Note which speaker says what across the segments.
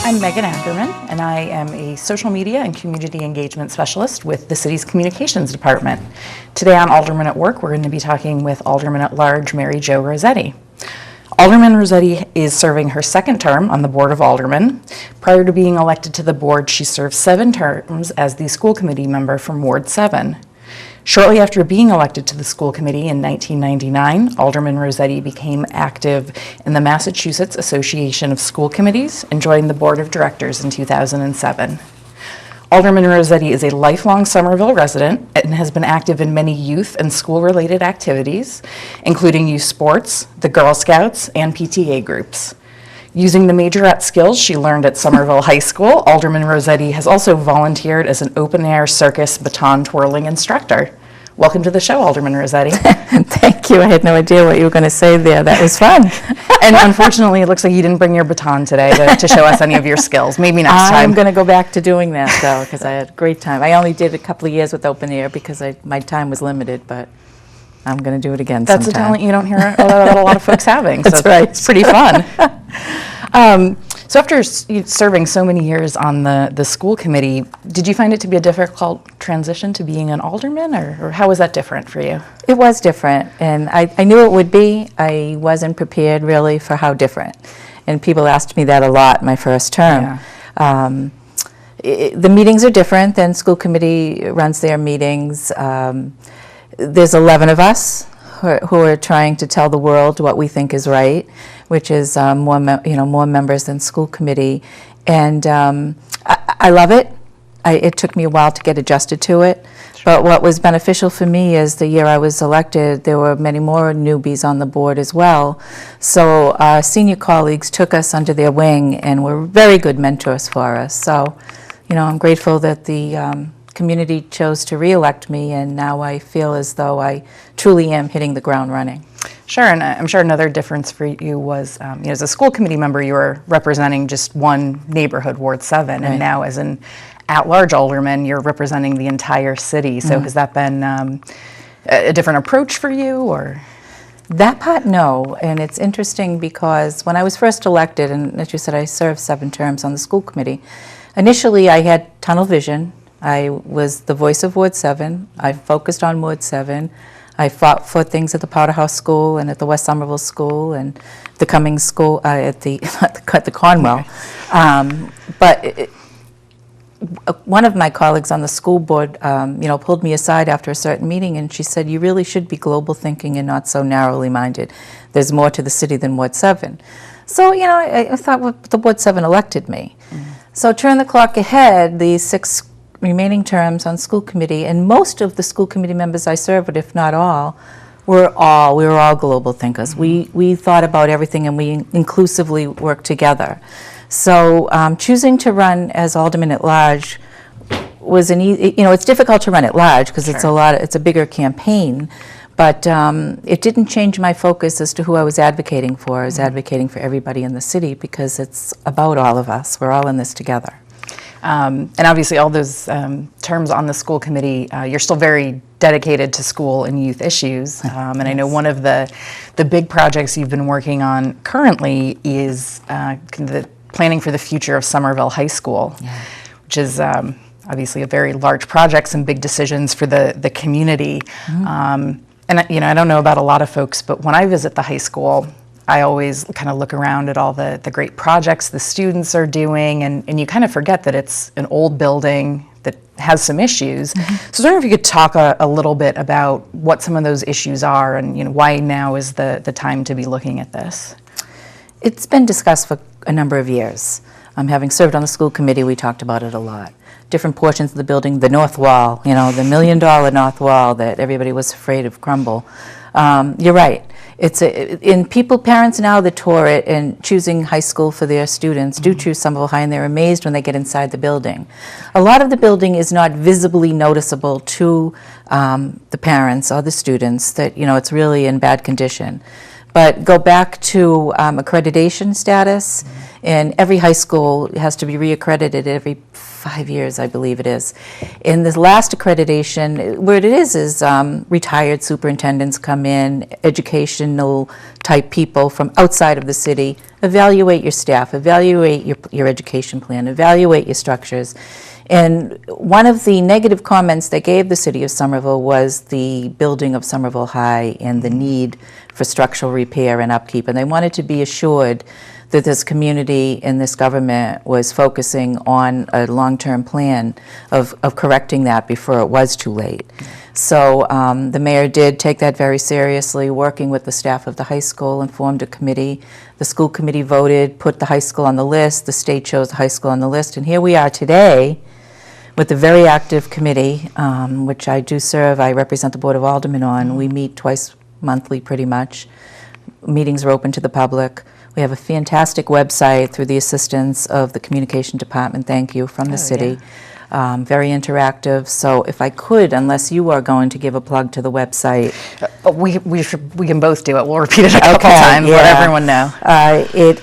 Speaker 1: I'm Meghann Ackerman, and I am a social media and community engagement specialist with the city's communications department. Today on Alderman at Work, we're going to be talking with Alderman at Large Mary Jo Rossetti. Alderman Rossetti is serving her second term on the Board of Aldermen. Prior to being elected to the board, she served 7 terms as the school committee member from Ward 7. Shortly after being elected to the school committee in 1999, Alderman Rossetti became active in the Massachusetts Association of School Committees and joined the board of directors in 2007. Alderman Rossetti is a lifelong Somerville resident and has been active in many youth and school-related activities, including youth sports, the Girl Scouts, and PTA groups. Using the majorette skills she learned at Somerville High School, Alderman Rossetti has also volunteered as an open-air circus baton twirling instructor. Welcome to the show, Alderman Rossetti.
Speaker 2: Thank you. I had no idea what you were going to say there. That was fun.
Speaker 1: And unfortunately, it looks like you didn't bring your baton today to show us any of your skills. Maybe next time.
Speaker 2: I'm going to go back to doing that, though, because I had a great time. I only did a couple of years with open air because my time was limited, but I'm going to do it again
Speaker 1: That's
Speaker 2: sometime.
Speaker 1: a talent you don't hear a lot of folks having.
Speaker 2: That's
Speaker 1: so
Speaker 2: right.
Speaker 1: It's pretty fun. So after serving so many years on the school committee, did you find it to be a difficult transition to being an alderman, or how was that different for you?
Speaker 2: It was different, and I knew it would be. I wasn't prepared, really, for how different. And people asked me that a lot my first term.
Speaker 1: Yeah.
Speaker 2: The meetings are different than school committee runs their meetings. There's 11 of us who are trying to tell the world what we think is right, which is more members than school committee, and I love it. It took me a while to get adjusted to it, but what was beneficial for me is the year I was elected, there were many more newbies on the board as well. So our senior colleagues took us under their wing and were very good mentors for us. So, I'm grateful that the community chose to re-elect me, and now I feel as though I truly am hitting the ground running.
Speaker 1: Sure, and I'm sure another difference for you was, as a school committee member, you were representing just one neighborhood, Ward 7,
Speaker 2: Right.
Speaker 1: and now as an at-large alderman, you're representing the entire city. So has that been a different approach for you, or?
Speaker 2: That part, no, and it's interesting because when I was first elected, and as you said, I served 7 terms on the school committee, initially I had tunnel vision. I was the voice of Ward 7. I focused on Ward 7. I fought for things at the Powderhouse School and at the West Somerville School and the Cummings School at the Cornwell. One of my colleagues on the school board, pulled me aside after a certain meeting, and she said, "You really should be global thinking and not so narrowly minded. There's more to the city than Ward 7." So, I thought, well, the Ward 7 elected me. So turn the clock ahead, the 6 remaining terms on school committee, and most of the school committee members I served, if not all, we were all global thinkers. We thought about everything, and we inclusively worked together. So choosing to run as alderman at large was it's difficult to run at large because
Speaker 1: Sure.
Speaker 2: it's a bigger campaign, but it didn't change my focus as to who I was advocating for. I was advocating for everybody in the city because it's about all of us. We're all in this together.
Speaker 1: And obviously all those terms on the school committee, you're still very dedicated to school and youth issues. And I know one of the big projects you've been working on currently is the planning for the future of Somerville High School, which is obviously a very large project, some big decisions for the community. And I don't know about a lot of folks, but when I visit the high school, I always kind of look around at all the great projects the students are doing, and you kind of forget that it's an old building that has some issues. So I was wondering if you could talk a little bit about what some of those issues are and why now is the time to be looking at this.
Speaker 2: It's been discussed for a number of years. Having served on the school committee, we talked about it a lot. Different portions of the building, the north wall, the $1 million north wall that everybody was afraid of crumble. You're right. Parents now that tour it and choosing high school for their students do choose Somerville High, and they're amazed when they get inside the building. A lot of the building is not visibly noticeable to the parents or the students that, it's really in bad condition. but go back to accreditation status, and every high school has to be reaccredited every 5 years, I believe it is. In this last accreditation, what it is retired superintendents come in, educational type people from outside of the city, evaluate your staff, evaluate your education plan, evaluate your structures. And one of the negative comments they gave the city of Somerville was the building of Somerville High and the need for structural repair and upkeep. And they wanted to be assured that this community and this government was focusing on a long-term plan of correcting that before it was too late. So the mayor did take that very seriously, working with the staff of the high school, and formed a committee. The school committee voted, put the high school on the list, the state chose the high school on the list, and here we are today with a very active committee, which I do serve. I represent the Board of Aldermen on. We meet twice monthly pretty much. Meetings are open to the public. We have a fantastic website through the assistance of the communication department, thank you, from the city. Very interactive. So if I could, unless you are going to give a plug to the website.
Speaker 1: We can both do it. We'll repeat it a couple times, let everyone know.
Speaker 2: It's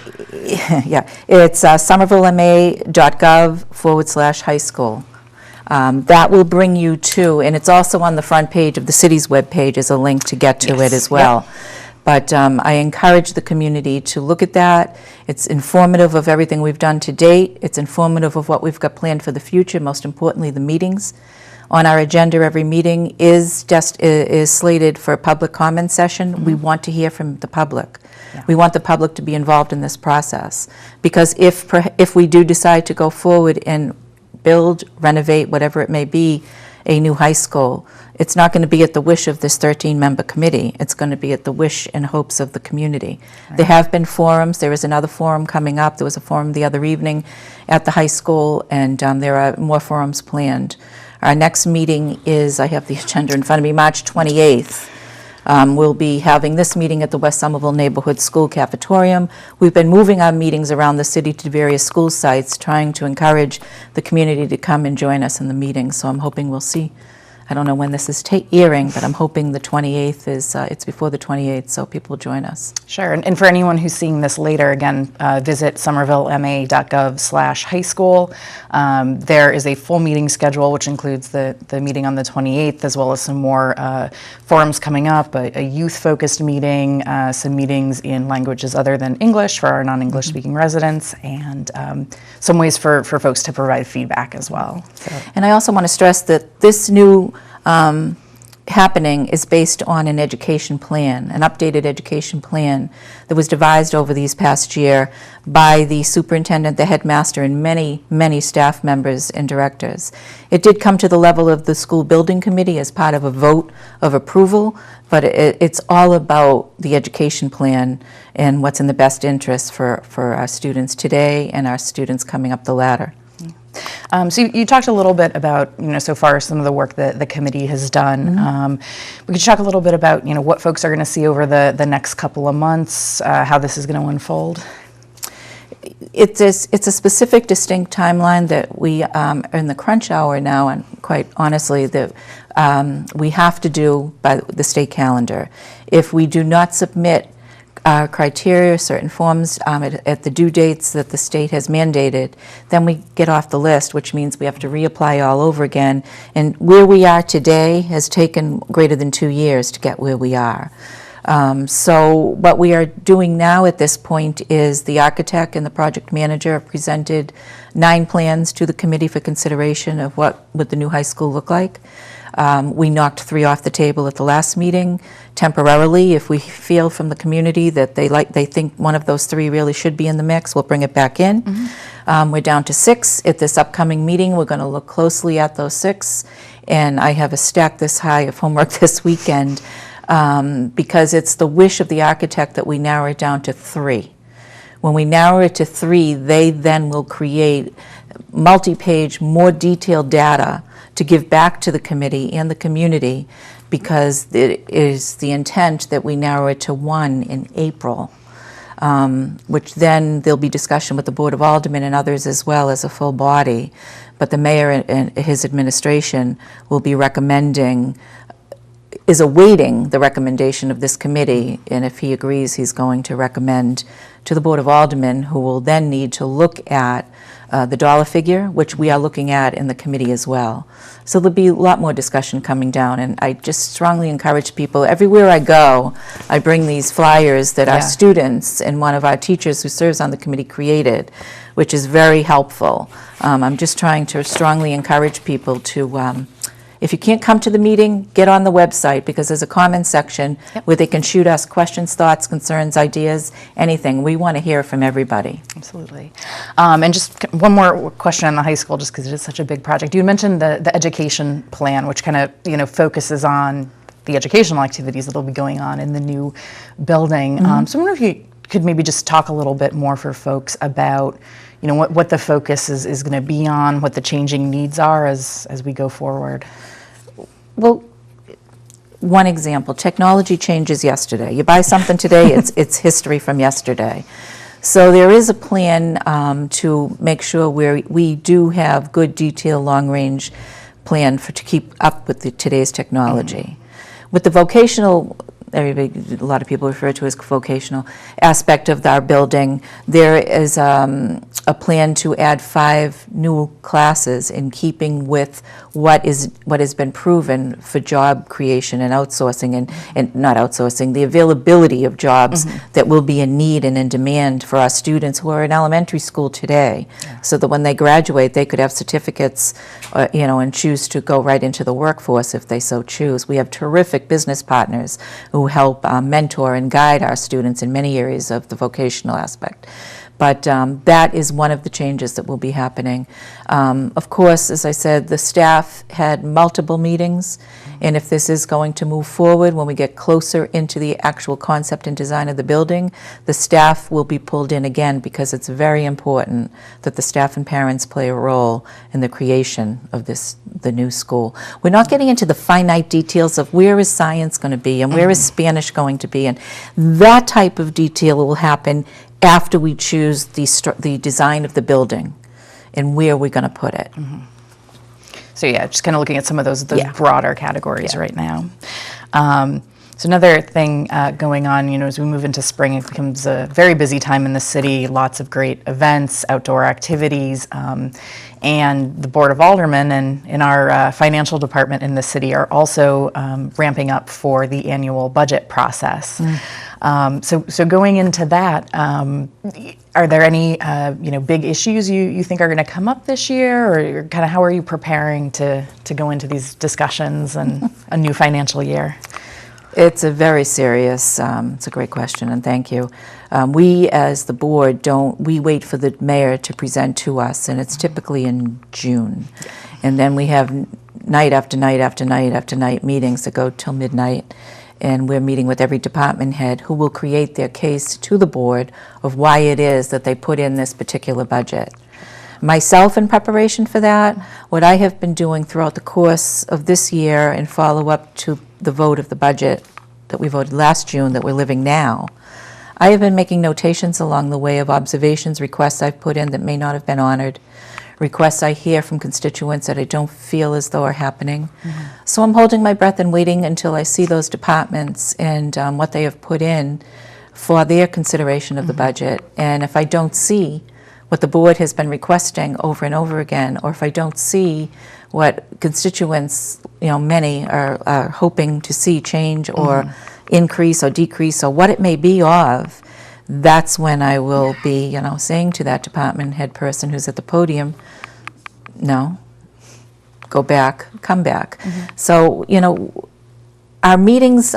Speaker 2: somervillema.gov/high school. That will bring you to, and it's also on the front page of the city's webpage as a link to get to it as well. Yep. But I encourage the community to look at that. It's informative of everything we've done to date. It's informative of what we've got planned for the future, most importantly, the meetings. On our agenda, every meeting is slated for a public comment session. Mm-hmm. We want to hear from the public. Yeah. We want the public to be involved in this process. Because if we do decide to go forward and build, renovate, whatever it may be, a new high school, it's not going to be at the wish of this 13-member committee. It's going to be at the wish and hopes of the community. Right. There have been forums. There is another forum coming up. There was a forum the other evening at the high school, and there are more forums planned. Our next meeting is, I have the agenda in front of me, March 28th. We'll be having this meeting at the West Somerville Neighborhood School Cafetorium. We've been moving our meetings around the city to various school sites, trying to encourage the community to come and join us in the meeting. So I'm hoping we'll see. I don't know when this is airing, but I'm hoping the 28th is, it's before the 28th, so people will join us.
Speaker 1: Sure, and for anyone who's seeing this later, again, visit somervillema.gov/high school. There is a full meeting schedule, which includes the meeting on the 28th, as well as some more forums coming up, a youth-focused meeting, some meetings in languages other than English for our non-English speaking residents, and some ways for folks to provide feedback as well. So.
Speaker 2: And I also want to stress that this new happening is based on an education plan, an updated education plan that was devised over these past year by the superintendent, the headmaster, and many, many staff members and directors. It did come to the level of the school building committee as part of a vote of approval, but it's all about the education plan and what's in the best interest for our students today and our students coming up the ladder.
Speaker 1: So you talked a little bit about, so far some of the work that the committee has done. Mm-hmm. We could talk a little bit about, what folks are going to see over the next couple of months, how this is going to unfold.
Speaker 2: It's a specific, distinct timeline that we are in the crunch hour now, and quite honestly, that we have to do by the state calendar. If we do not submit criteria, certain forms at the due dates that the state has mandated, then we get off the list, which means we have to reapply all over again. And where we are today has taken greater than 2 years to get where we are. So what we are doing now at this point is the architect and the project manager have presented 9 plans to the committee for consideration of what would the new high school look like. We knocked 3 off the table at the last meeting temporarily. If we feel from the community that they think one of those 3 really should be in the mix, we'll bring it back in. Mm-hmm. We're down to 6 at this upcoming meeting. We're going to look closely at those 6, and I have a stack this high of homework this weekend because it's the wish of the architect that we narrow it down to 3. When we narrow it to 3, they then will create multi-page, more detailed data to give back to the committee and the community, because it is the intent that we narrow it to 1 in April, which then there'll be discussion with the Board of Aldermen and others as well as a full body. But the mayor and his administration will be recommending is awaiting the recommendation of this committee, and if he agrees, he's going to recommend to the Board of Aldermen, who will then need to look at the dollar figure, which we are looking at in the committee as well. So there'll be a lot more discussion coming down, and I just strongly encourage people, everywhere I go, I bring these flyers that our students and one of our teachers who serves on the committee created, which is very helpful. I'm just trying to strongly encourage people to, if you can't come to the meeting, get on the website, because there's a comment section where they can shoot us questions, thoughts, concerns, ideas, anything. We want to hear from everybody.
Speaker 1: Absolutely. And just one more question on the high school, just because it is such a big project. You mentioned the education plan, which kind of focuses on the educational activities that will be going on in the new building. So I wonder if you could maybe just talk a little bit more for folks about what the focus is going to be on, what the changing needs are as we go forward.
Speaker 2: Well, one example, technology changes yesterday. You buy something today, it's history from yesterday. So there is a plan to make sure we do have good, detailed, long-range plan to keep up with today's technology. With the vocational, a lot of people refer to as vocational aspect of our building, there is a plan to add 5 new classes in keeping with what has been proven for job creation and outsourcing, and not outsourcing, the availability of jobs that will be in need and in demand for our students who are in elementary school today, so that when they graduate, they could have certificates, and choose to go right into the workforce if they so choose. We have terrific business partners who help mentor and guide our students in many areas of the vocational aspect. But that is one of the changes that will be happening. Of course, as I said, the staff had multiple meetings, and if this is going to move forward, when we get closer into the actual concept and design of the building, the staff will be pulled in again, because it's very important that the staff and parents play a role in the creation of the new school. We're not getting into the finite details of where is science going to be and where is Spanish going to be, and that type of detail will happen after we choose the design of the building and where we're going to put it.
Speaker 1: So just kind of looking at some of those broader categories right now. So another thing going on, as we move into spring, it becomes a very busy time in the city, lots of great events, outdoor activities, and the Board of Aldermen and in our financial department in the city are also ramping up for the annual budget process. So going into that, are there any big issues you think are going to come up this year, or kind of how are you preparing to go into these discussions and a new financial year?
Speaker 2: It's a very serious, it's a great question, and thank you. We, as the board, we wait for the mayor to present to us, and it's typically in June. And then we have night after night after night after night meetings that go till midnight, and we're meeting with every department head who will create their case to the board of why it is that they put in this particular budget. Myself, in preparation for that, what I have been doing throughout the course of this year and follow up to the vote of the budget that we voted last June that we're living now, I have been making notations along the way of observations, requests I've put in that may not have been honored, requests I hear from constituents that I don't feel as though are happening. So I'm holding my breath and waiting until I see those departments and what they have put in for their consideration of the budget. And if I don't see what the board has been requesting over and over again, or if I don't see what constituents, many are hoping to see change or increase or decrease or what it may be of, that's when I will be, saying to that department head person who's at the podium, no, go back, come back. So, our meetings,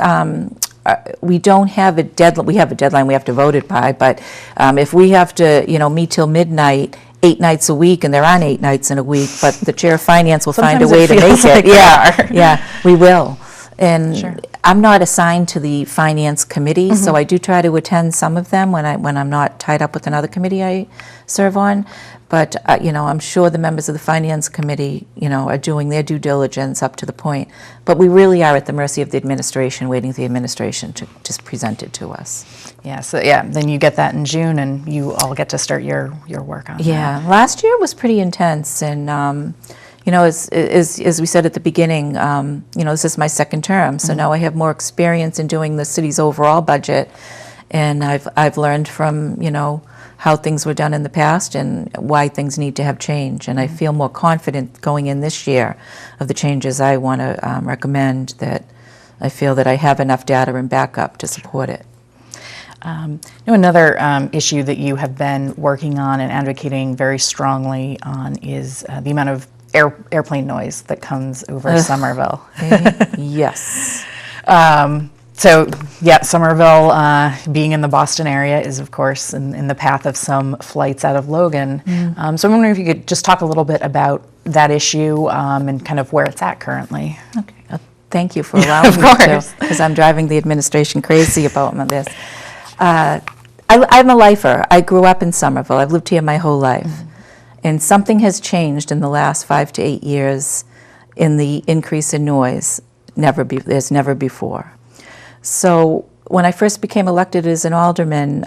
Speaker 2: we don't have a deadline. We have a deadline we have to vote it by, but if we have to, meet till midnight, 8 nights a week, and there aren't 8 nights in a week, but the chair of finance will find a way to make it. We will. And I'm not assigned to the finance committee, so I do try to attend some of them when I'm not tied up with another committee I serve on. But I'm sure the members of the finance committee, are doing their due diligence up to the point. But we really are at the mercy of the administration, waiting for the administration to just present it to us.
Speaker 1: Then you get that in June, and you all get to start your work on that.
Speaker 2: Last year was pretty intense, and You know, as we said at the beginning, you know, this is my second term, so now I have more experience in doing the city's overall budget, and I've learned from, you know, how things were done in the past and why things need to have change. And I feel more confident going in this year of the changes I want to recommend, that I feel that I have enough data and backup to support it.
Speaker 1: You know, another issue that you have been working on and advocating very strongly on is the amount of airplane noise that comes over Somerville.
Speaker 2: Yes.
Speaker 1: So, yeah, Somerville, being in the Boston area, is, of course, in the path of some flights out of Logan. So I'm wondering if you could just talk a little bit about that issue and kind of where it's at currently.
Speaker 2: Okay. Thank you for allowing me to, because I'm driving the administration crazy about this. I'm a lifer. I grew up in Somerville. I've lived here my whole life. And something has changed in the last 5 to 8 years in the increase in noise. There's never before. So when I first became elected as an alderman,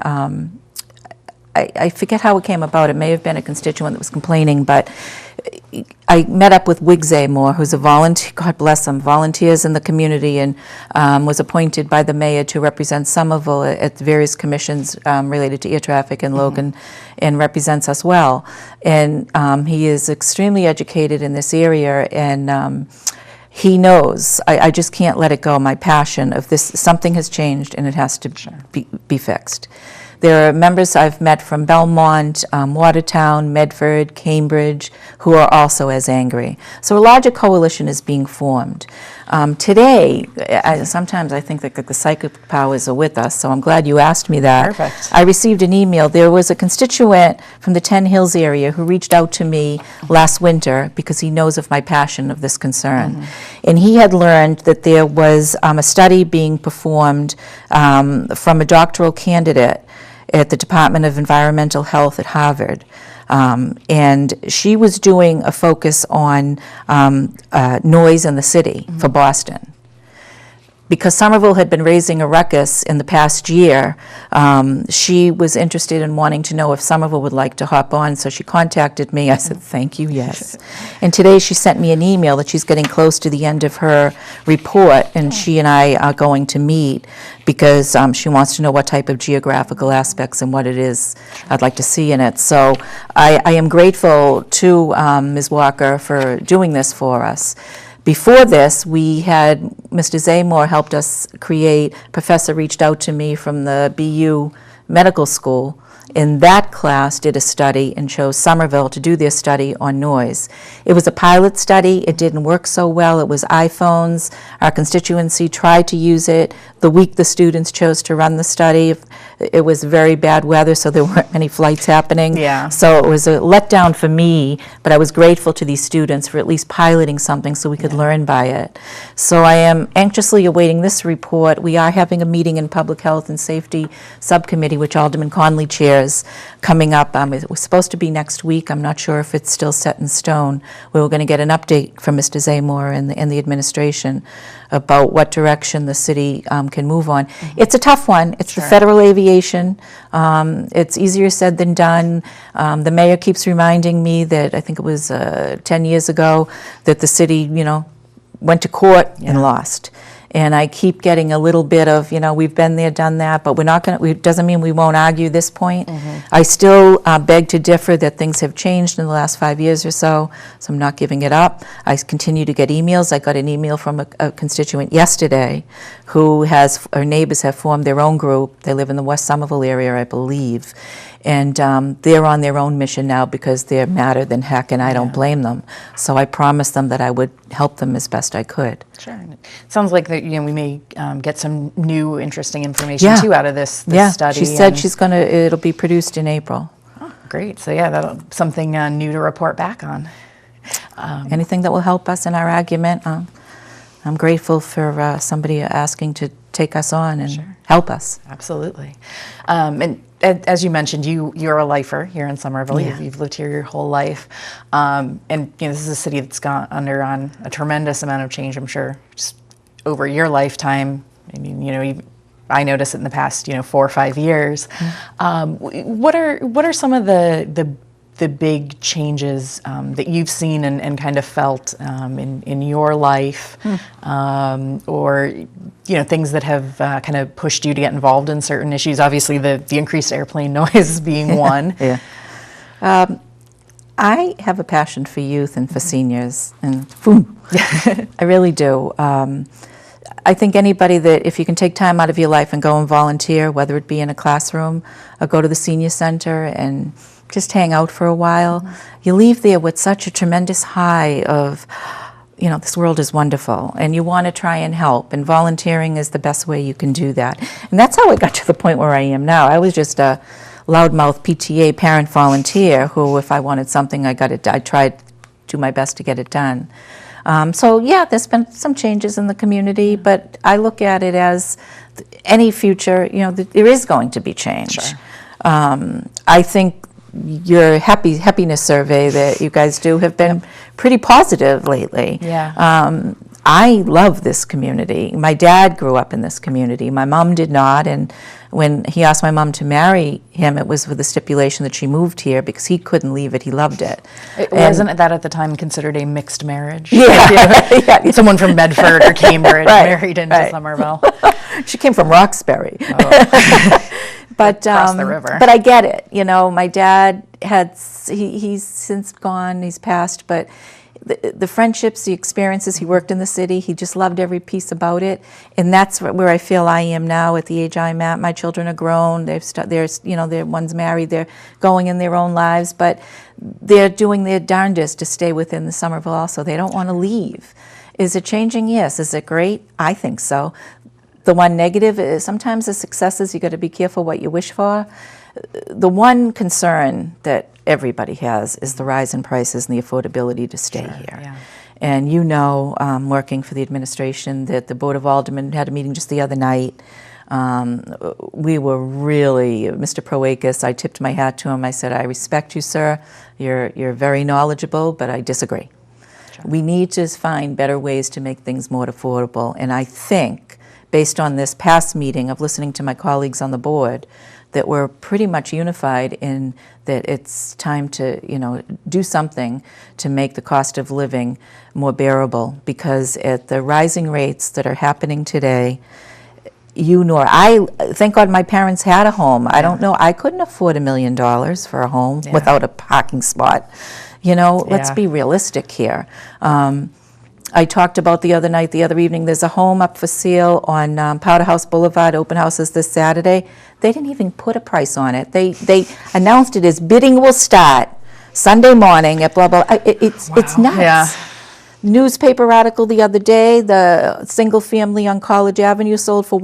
Speaker 2: I forget how it came about. It may have been a constituent that was complaining, but I met up with Moore, who's a volunteer, God bless him, volunteers in the community, and was appointed by the mayor to represent Somerville at various commissions related to air traffic in Logan, and represents us well. And he is extremely educated in this area, and he knows I just can't let it go, my passion of this. Something has changed and it has to be fixed. There are members I've met from Belmont, Watertown, Medford, Cambridge, who are also as angry. So a larger coalition is being formed. Today, sometimes I think that the psychic powers are with us, so I'm glad you asked me that.
Speaker 1: Perfect.
Speaker 2: I received an email. There was a constituent from the 10 Hills area who reached out to me last winter because he knows of my passion of this concern. And he had learned that there was a study being performed from a doctoral candidate at the Department of Environmental Health at Harvard. And she was doing a focus on noise in the city for Boston. Because Somerville had been raising a ruckus in the past year, she was interested in wanting to know if Somerville would like to hop on, so she contacted me. I said, thank you, yes. And today she sent me an email that she's getting close to the end of her report, and she and I are going to meet because she wants to know what type of geographical aspects and what it is I'd like to see in it. So I am grateful to Ms. Walker for doing this for us. Before this, we had Mr. Zamore helped us create, professor reached out to me from the BU Medical School. In that class did a study and chose Somerville to do their study on noise. It was a pilot study. It didn't work so well. It was iPhones. Our constituency tried to use it. The week the students chose to run the study, it was very bad weather, so there weren't many flights happening.
Speaker 1: Yeah.
Speaker 2: So it was a letdown for me, but I was grateful to these students for at least piloting something so we could learn by it. So I am anxiously awaiting this report. We are having a meeting in Public Health and Safety Subcommittee, which Alderman Conley chairs, coming up. It was supposed to be next week. I'm not sure if it's still set in stone. We were going to get an update from Mr. Zamore and the administration about what direction the city can move on. It's a tough one. It's the federal aviation. It's easier said than done. The mayor keeps reminding me that I think it was 10 years ago that the city, went to court and lost. And I keep getting a little bit of, we've been there, done that, but we're not going to, it doesn't mean we won't argue this point. I still beg to differ that things have changed in the last 5 years or so I'm not giving it up. I continue to get emails. I got an email from a constituent yesterday who her neighbors have formed their own group. They live in the West Somerville area, I believe. And they're on their own mission now because they're madder than heck, and I don't blame them. So I promised them that I would help them as best I could.
Speaker 1: Sure. And it sounds like that we may get some new interesting information too out of this study.
Speaker 2: She said it'll be produced in April.
Speaker 1: Oh, great. So that'll something new to report back on.
Speaker 2: Anything that will help us in our argument. I'm grateful for somebody asking to take us on and help us.
Speaker 1: Absolutely. And as you mentioned, you're a lifer here in Somerville.
Speaker 2: Yeah.
Speaker 1: You've lived here your whole life, and this is a city that's gone on a tremendous amount of change. I'm sure just over your lifetime. I mean, I noticed it in the past 4 or 5 years. What are some of the the big changes that you've seen and kind of felt in your life, or things that have kind of pushed you to get involved in certain issues? Obviously, the increased airplane noise being one.
Speaker 2: Yeah. I have a passion for youth and for seniors, and I really do. I think anybody that, if you can take time out of your life and go and volunteer, whether it be in a classroom or go to the senior center and just hang out for a while, you leave there with such a tremendous high of, this world is wonderful, and you want to try and help, and volunteering is the best way you can do that. And that's how I got to the point where I am now. I was just a loudmouth PTA parent volunteer who, if I wanted something, I tried to do my best to get it done. So yeah, there's been some changes in the community, but I look at it as any future, there is going to be change.
Speaker 1: Sure.
Speaker 2: I think your happiness survey that you guys do have been pretty positive lately.
Speaker 1: Yeah.
Speaker 2: I love this community. My dad grew up in this community. My mom did not, and when he asked my mom to marry him, it was with the stipulation that she moved here because he couldn't leave it. He loved it.
Speaker 1: Wasn't that at the time considered a mixed marriage?
Speaker 2: Yeah.
Speaker 1: Someone from Medford or Cambridge married into Somerville.
Speaker 2: She came from Roxbury. But
Speaker 1: across the river.
Speaker 2: But I get it. My dad he's since gone. He's passed, but the friendships, the experiences, he worked in the city. He just loved every piece about it, and that's where I feel I am now at the age I'm at. My children are grown. They're one's married. They're going in their own lives, but they're doing their darndest to stay within the Somerville. Also, they don't want to leave. Is it changing? Yes. Is it great? I think so. The one negative is sometimes the successes, you got to be careful what you wish for. The one concern that everybody has is the rise in prices and the affordability to stay here.
Speaker 1: Yeah.
Speaker 2: And working for the administration, that the Board of Aldermen had a meeting just the other night. We were really, Mr. Proakis, I tipped my hat to him. I said, I respect you, sir. You're very knowledgeable, but I disagree. Sure. We need to find better ways to make things more affordable. And I think, based on this past meeting of listening to my colleagues on the board, that we're pretty much unified in that it's time to, do something to make the cost of living more bearable, because at the rising rates that are happening today, I thank God my parents had a home. I don't know, I couldn't afford $1 million for a home without a parking spot. Let's be realistic here. I talked about the other evening, there's a home up for sale on Powder House Boulevard, open houses this Saturday. They didn't even put a price on it. They announced it as bidding will start Sunday morning at blah, blah. It's nuts.
Speaker 1: Yeah.
Speaker 2: Newspaper article the other day, the single family on College Avenue sold for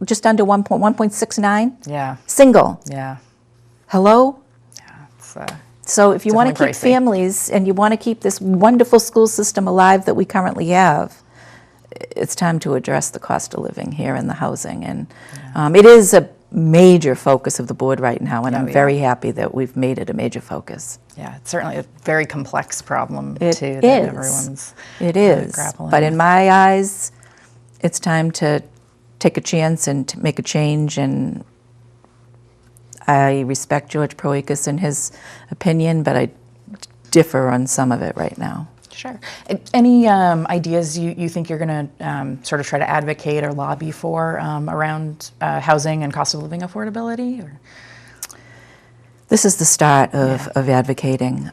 Speaker 2: just under 1.69.
Speaker 1: Yeah.
Speaker 2: Single.
Speaker 1: Yeah.
Speaker 2: Hello?
Speaker 1: Yeah. It's,
Speaker 2: So if you want to keep
Speaker 1: pricey.
Speaker 2: families and you want to keep this wonderful school system alive that we currently have, it's time to address the cost of living here and the housing. And it is a major focus of the board right now, and I'm very happy that we've made it a major focus.
Speaker 1: Yeah, it's certainly a very complex problem
Speaker 2: It
Speaker 1: too
Speaker 2: is.
Speaker 1: that everyone's grappling
Speaker 2: But
Speaker 1: with.
Speaker 2: in my eyes, it's time to take a chance and to make a change. And I respect George Proakis and his opinion, but I differ on some of it right now.
Speaker 1: Sure. Any ideas you think you're going to sort of try to advocate or lobby for around housing and cost of living affordability? Or?
Speaker 2: This is the start of advocating.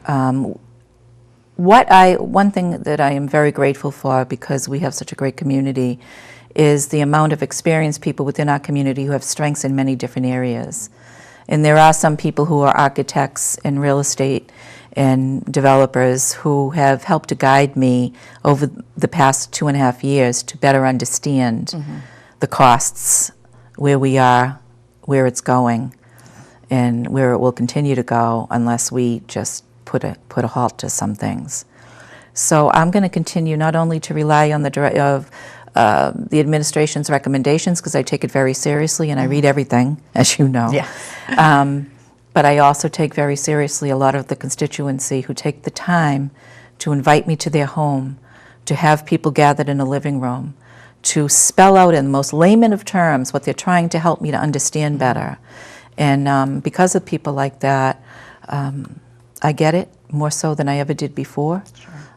Speaker 2: One thing that I am very grateful for, because we have such a great community, is the amount of experienced people within our community who have strengths in many different areas. And there are some people who are architects and real estate and developers who have helped to guide me over the past 2.5 years to better understand the costs, where we are, where it's going, and where it will continue to go unless we just put a halt to some things. So I'm going to continue not only to rely on the administration's recommendations, because I take it very seriously and I read everything, as you know.
Speaker 1: Yeah.
Speaker 2: But I also take very seriously a lot of the constituency who take the time to invite me to their home, to have people gathered in a living room, to spell out in the most layman of terms what they're trying to help me to understand better. And because of people like that, I get it, more so than I ever did before.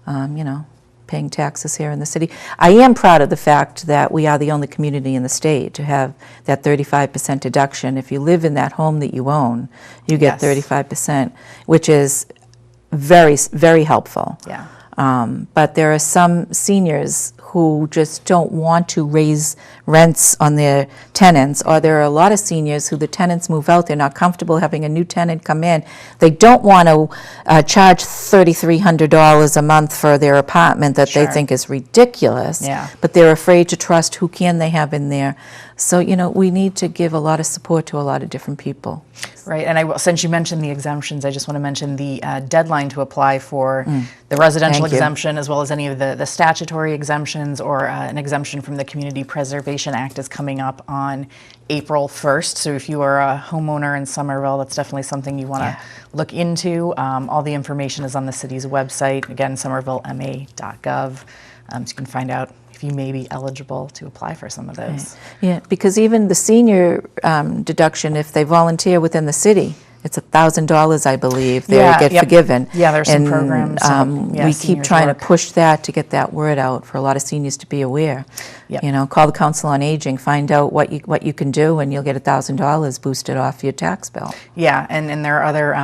Speaker 2: You know, paying taxes here in the city. I am proud of the fact that we are the only community in the state to have that 35% deduction. If you live in that home that you own, you get
Speaker 1: Yes.
Speaker 2: 35%, which is very, very helpful.
Speaker 1: Yeah.
Speaker 2: But there are some seniors who just don't want to raise rents on their tenants, or there are a lot of seniors who the tenants move out, they're not comfortable having a new tenant come in. They don't want to charge $3,300 a month for their apartment that they
Speaker 1: Sure.
Speaker 2: think is ridiculous,
Speaker 1: Yeah.
Speaker 2: but they're afraid to trust who can they have in there. So, you know, we need to give a lot of support to a lot of different people.
Speaker 1: Right, and since you mentioned the exemptions, I just want to mention the deadline to apply for the residential
Speaker 2: Thank you.
Speaker 1: exemption, as well as any of the statutory exemptions or an exemption from the Community Preservation Act, is coming up on April 1st. So if you are a homeowner in Somerville, that's definitely something you want to look into. All the information is on the city's website, again, somervillema.gov, so you can find out if you may be eligible to apply for some of those.
Speaker 2: Yeah, because even the senior deduction, if they volunteer within the city, it's $1,000, I believe, they get
Speaker 1: yep.
Speaker 2: forgiven.
Speaker 1: Yeah, there's some
Speaker 2: And,
Speaker 1: programs. Yeah,
Speaker 2: we keep
Speaker 1: seniors
Speaker 2: trying
Speaker 1: work.
Speaker 2: to push that to get that word out for a lot of seniors to be aware.
Speaker 1: Yep.
Speaker 2: You know, call the Council on Aging, find out what you can do, and you'll get $1,000 boosted off your tax bill.
Speaker 1: Yeah, and there are other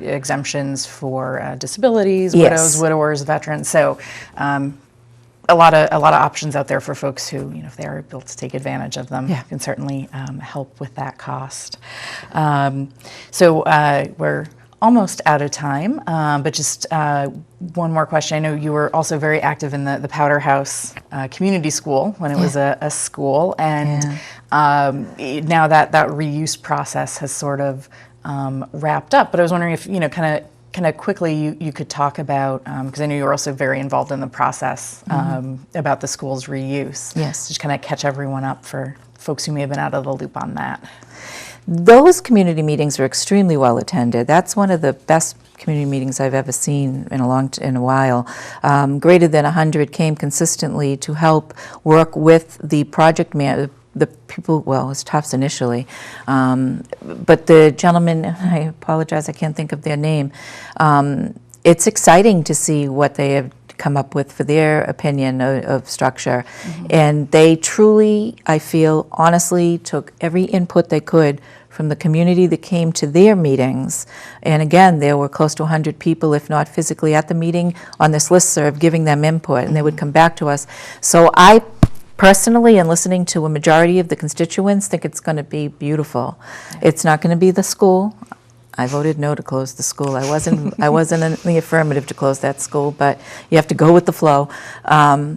Speaker 1: exemptions for disabilities,
Speaker 2: Yes.
Speaker 1: widows, widowers, veterans. So a lot of options out there for folks who, you know, if they are able to take advantage of them,
Speaker 2: Yeah.
Speaker 1: can certainly help with that cost. So we're almost out of time, but just one more question. I know you were also very active in the Powder House Community School when it was a school, and now that reuse process has sort of wrapped up. But I was wondering if, you know, kind of quickly you could talk about, because I know you were also very involved in the process about the school's reuse.
Speaker 2: Yes.
Speaker 1: Just kind of catch everyone up for folks who may have been out of the loop on that.
Speaker 2: Those community meetings are extremely well attended. That's one of the best community meetings I've ever seen in a while. Greater than 100 came consistently to help work with the project the people. Well, it was Tufts initially, but the gentleman, I apologize, I can't think of their name. It's exciting to see what they have come up with for their opinion of structure. And they truly, I feel, honestly took every input they could from the community that came to their meetings. And again, there were close to 100 people, if not physically at the meeting, on this listserv giving them input, and they would come back to us. So I personally, and listening to a majority of the constituents, think it's going to be beautiful. It's not going to be the school. I voted no to close the school. I wasn't in the affirmative to close that school, but you have to go with the flow.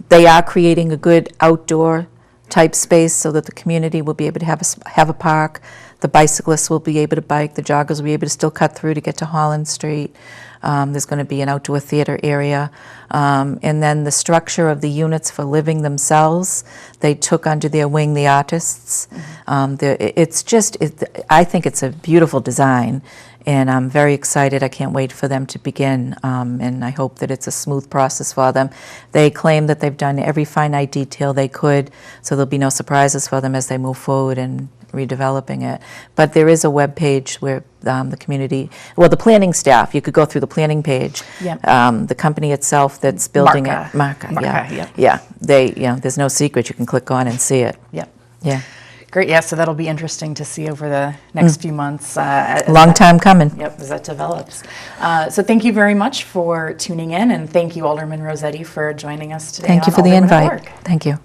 Speaker 2: They are creating a good outdoor type space so that the community will be able to have a park. The bicyclists will be able to bike. The joggers will be able to still cut through to get to Holland Street. There's going to be an outdoor theater area. And then the structure of the units for living themselves, they took under their wing the artists. I think it's a beautiful design, and I'm very excited. I can't wait for them to begin, and I hope that it's a smooth process for them. They claim that they've done every finite detail they could, so there'll be no surprises for them as they move forward in redeveloping it. But there is a web page where the community, well, the planning staff, you could go through the planning page.
Speaker 1: Yep.
Speaker 2: The company itself that's building
Speaker 1: Marca.
Speaker 2: it, Marca,
Speaker 1: Yep.
Speaker 2: yeah. There's no secret. You can click on and see it.
Speaker 1: Yep.
Speaker 2: Yeah.
Speaker 1: Great, yeah, so that'll be interesting to see over the next few months.
Speaker 2: Long time coming.
Speaker 1: Yep, as that develops. So thank you very much for tuning in, and thank you, Alderman Rossetti, for joining us today.
Speaker 2: Thank you
Speaker 1: on
Speaker 2: for the
Speaker 1: Aldermen at
Speaker 2: invite.
Speaker 1: Work.
Speaker 2: Thank you.